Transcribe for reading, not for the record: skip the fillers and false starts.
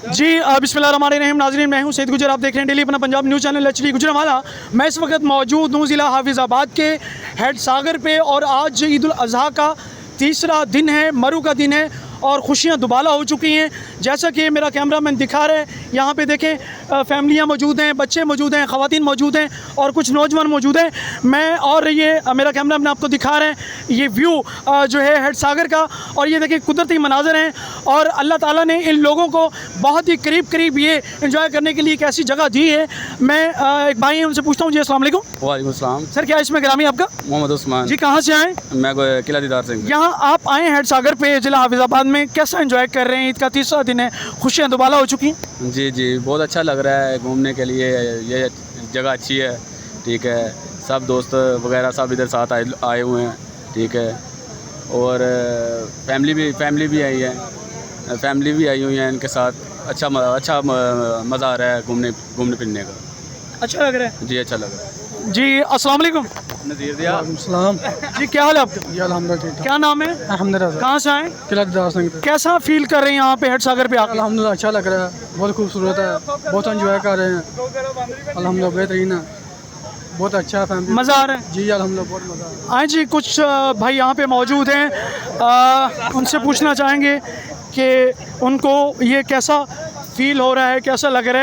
जी बिस्मिल्लाहिर्रहमानिर्रहीम। नाज़रीन, मैं हूं सैयद गुजर, आप देख रहे हैं डेली अपना Punjab news channel HD Gujranwala. मैं इस वक्त मौजूद हूं ज़िला हाफिज़ाबाद के हेड सागर पे और आज ईद उल अज़हा का तीसरा दिन है, मरू का दिन है और खुशियां दुबाला हो चुकी हैं। जैसा कि मेरा कैमरामैन दिखा रहा है, यहाँ पे देखें फैमिलियाँ मौजूद हैं, बच्चे मौजूद हैं, ख़वातीन मौजूद हैं और कुछ नौजवान मौजूद हैं। मैं और ये मेरा कैमरामैन आपको दिखा रहे हैं ये व्यू जो है हेड सागर का, और ये देखें कुदरती मनाज़र हैं और अल्लाह ताला ने इन लोगों को बहुत ही करीब ये एंजॉय करने के लिए एक ऐसी जगह दी है। मैं एक भाई हैं, उनसे पूछता हूँ। जी अस्सलाम वालेकुम। वालेकुम सलाम। सर, क्या इसमें ग्रामी आपका? मोहम्मद उस्मान। जी, कहाँ से आए? मैं किला दीदार सिंह। यहाँ आप आए हेड सागर पे ज़िला हाफिज़ाबाद में, कैसा एंजॉय कर रहे हैं? ईद का तीसरा दिन है, खुशियाँ दुबाला हो चुकी हैं। जी जी, बहुत अच्छा लग रहा है घूमने के लिए। ये जगह अच्छी है, ठीक है। सब दोस्त वगैरह सब इधर साथ आए हुए हैं, ठीक है। और फैमिली भी आई है, फैमिली भी आई हुई है इनके साथ। अच्छा मज़ा आ रहा है घूमने फिरने का। अच्छा लग रहा है जी, अच्छा लग रहा है। जी। अस्सलाम वालेकुम। नज़ीर दिया। सलाम जी, क्या हाल है आपका? जी अल्हम्दुलिल्लाह ठीक क्या नाम है? अल्हम्दुलिल्लाह। कहाँ से आए? किला दीदार सिंह। कैसा फील कर रहे हैं यहाँ पे हेड सागर पे आके? अल्हम्दुलिल्लाह अच्छा लग रहा है, बहुत खूबसूरत है, बहुत एंजॉय कर रहे हैं। अल्हम्दुलिल्लाह बेहतरीन है, बहुत अच्छा है। फैमिली मज़ा आ रहा है? जी अल्हम्दुलिल्लाह बहुत मज़ा आ रहा है। हाँ जी, कुछ भाई यहाँ पे मौजूद हैं, उनसे पूछना चाहेंगे कि उनको ये कैसा फील हो रहा है, कैसा लग रहा है।